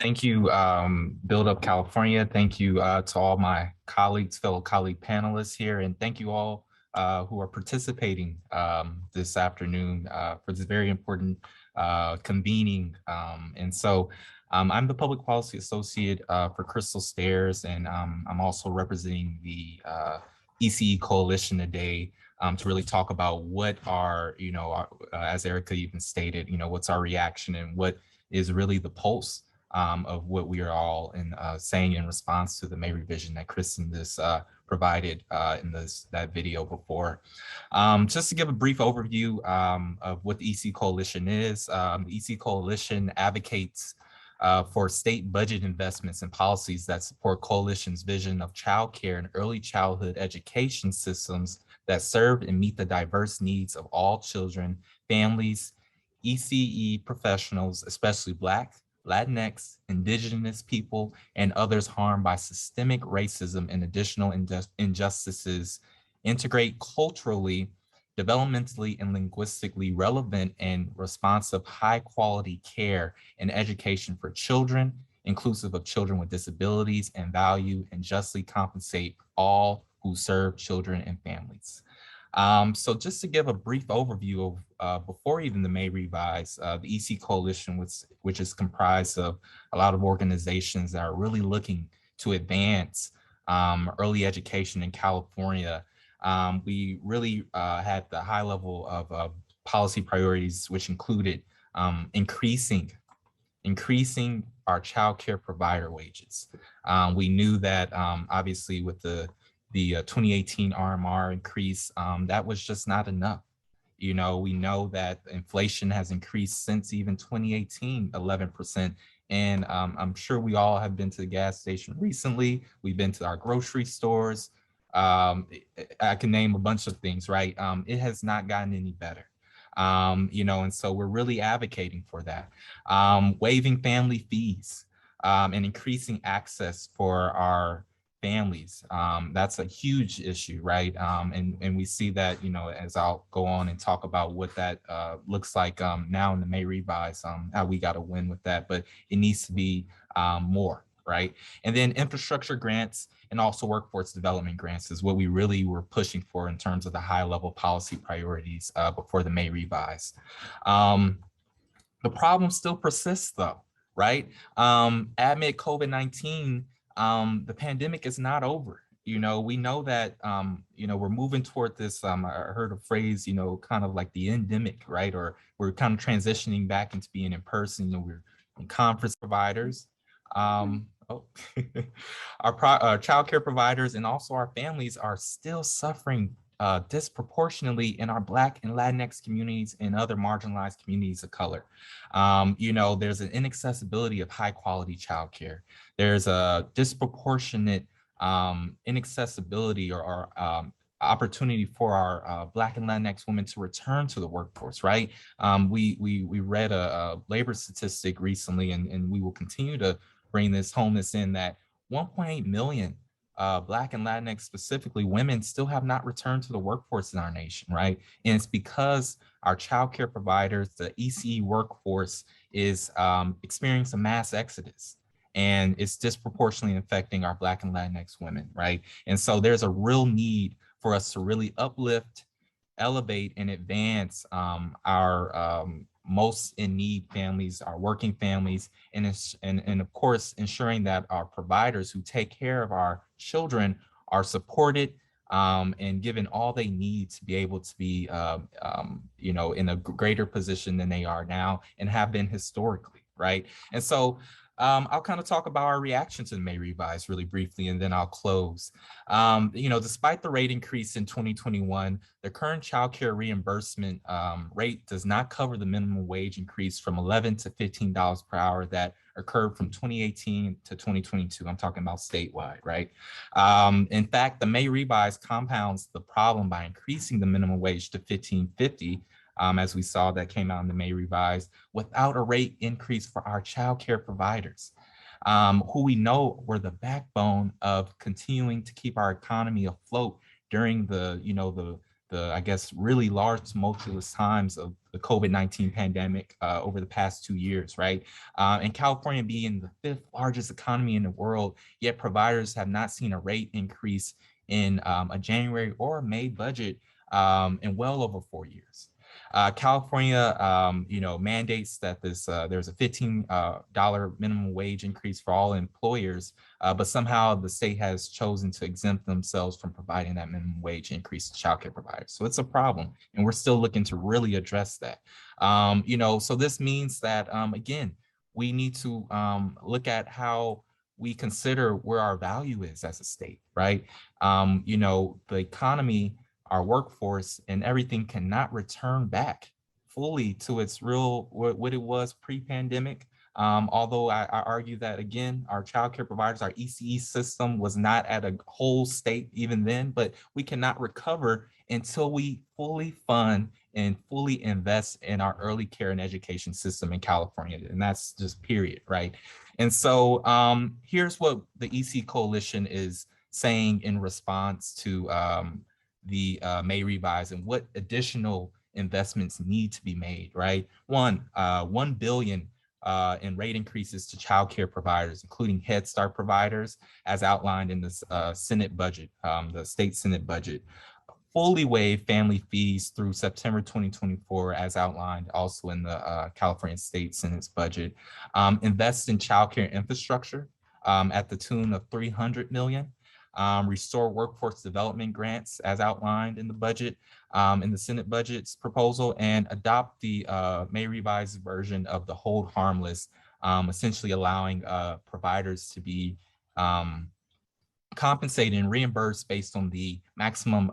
Thank you, Build Up California. Thank you to all my colleagues, fellow colleague panelists here, and thank you all who are participating this afternoon for this very important convening. I'm the Public Policy Associate for Crystal Stairs, and I'm also representing the ECE Coalition today to really talk about what are, as Erica even stated, what's our reaction and what is really the pulse of what we are all saying in response to the May revision that Kristen this provided in that video before. Just to give a brief overview of what the EC Coalition is, the EC Coalition advocates for state budget investments and policies that support coalition's vision of childcare and early childhood education systems that serve and meet the diverse needs of all children, families, ECE professionals, especially Black, Latinx, Indigenous people, and others harmed by systemic racism and additional injustices, integrate culturally, developmentally, and linguistically relevant and responsive high-quality care and education for children, inclusive of children with disabilities, and value and justly compensate all who serve children and families. So just to give a brief overview of before even the May revise, the EC Coalition, which is comprised of a lot of organizations that are really looking to advance early education in California. We really had the high level of policy priorities, which included increasing our child care provider wages. We knew that obviously with the 2018 RMR increase, that was just not enough. We know that inflation has increased since even 2018, 11%. And I'm sure we all have been to the gas station recently. We've been to our grocery stores. I can name a bunch of things, right? It has not gotten any better. And so we're really advocating for that. Waiving family fees and increasing access for our families. That's a huge issue, right? And we see that, as I'll go on and talk about what that looks like now in the May revise, how we got to win with that, but it needs to be more, right? And then infrastructure grants and also workforce development grants is what we really were pushing for in terms of the high level policy priorities before the May revise. The problem still persists though, right? Amid COVID-19, the pandemic is not over. We know that, we're moving toward this, I heard a phrase, kind of like the endemic, right? Or we're kind of transitioning back into being in person, we're in conference providers. Our child care providers and also our families are still suffering disproportionately in our Black and Latinx communities and other marginalized communities of color. There's an inaccessibility of high quality childcare. There's a disproportionate inaccessibility or opportunity for our Black and Latinx women to return to the workforce, right? We read a labor statistic recently, and we will continue to bring this in that 1.8 million Black and Latinx, specifically women, still have not returned to the workforce in our nation, right? And it's because our childcare providers, the ECE workforce, is experiencing a mass exodus, and it's disproportionately affecting our Black and Latinx women, right? And so there's a real need for us to really uplift, elevate, and advance our most in need families, our working families, and of course, ensuring that our providers who take care of our children are supported and given all they need to be able to be, in a greater position than they are now and have been historically, right? And so I'll kind of talk about our reaction to the May revise really briefly, and then I'll close. Despite the rate increase in 2021, the current child care reimbursement rate does not cover the minimum wage increase from $11 to $15 per hour that occurred from 2018 to 2022. I'm talking about statewide, right? In fact, the May revise compounds the problem by increasing the minimum wage to $15.50, as we saw that came out in the May revise, without a rate increase for our child care providers, who we know were the backbone of continuing to keep our economy afloat during the I guess, really large tumultuous times of the COVID-19 pandemic over the past 2 years, right? And California being the fifth largest economy in the world, yet providers have not seen a rate increase in a January or May budget in well over 4 years. California, mandates that there's a $15 minimum wage increase for all employers, but somehow the state has chosen to exempt themselves from providing that minimum wage increase to childcare providers. So it's a problem, and we're still looking to really address that. So this means that again, we need to look at how we consider where our value is as a state, right? The economy, our workforce, and everything cannot return back fully to its real what it was pre-pandemic. Although I argue that again, our childcare providers, our ECE system was not at a whole state even then, but we cannot recover until we fully fund and fully invest in our early care and education system in California. And that's just period, right? And so here's what the ECE Coalition is saying in response to the May revise and what additional investments need to be made, right? $1 billion in rate increases to childcare providers, including Head Start providers, as outlined in the Senate budget, the state Senate budget. Fully waive family fees through September 2024, as outlined also in the California State Senate's budget. Invest in childcare infrastructure at the tune of $300 million. Restore workforce development grants as outlined in the budget, in the Senate budget's proposal, and adopt the May revised version of the hold harmless, essentially allowing providers to be compensated and reimbursed based on the maximum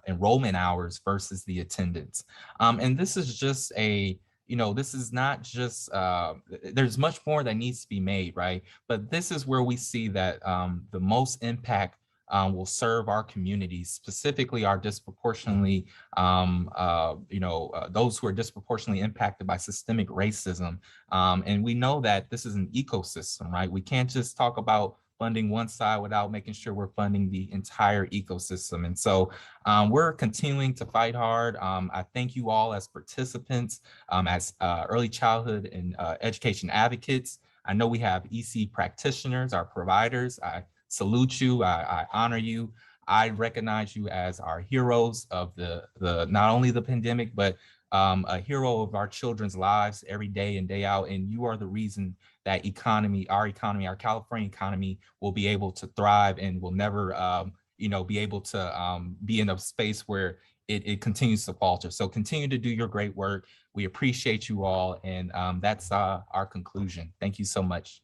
enrollment hours versus the attendance. And this is just this is not just, there's much more that needs to be made, right? But this is where we see that the most impact will serve our communities, specifically our disproportionately, those who are disproportionately impacted by systemic racism. And we know that this is an ecosystem, right? We can't just talk about funding one side without making sure we're funding the entire ecosystem. And so we're continuing to fight hard. I thank you all as participants, as early childhood and education advocates. I know we have EC practitioners, our providers. I salute you, I honor you. I recognize you as our heroes of the not only the pandemic, but a hero of our children's lives every day and day out. And you are the reason that our California economy will be able to thrive and will never, be able to be in a space where it continues to falter. So continue to do your great work. We appreciate you all. And that's our conclusion. Thank you so much.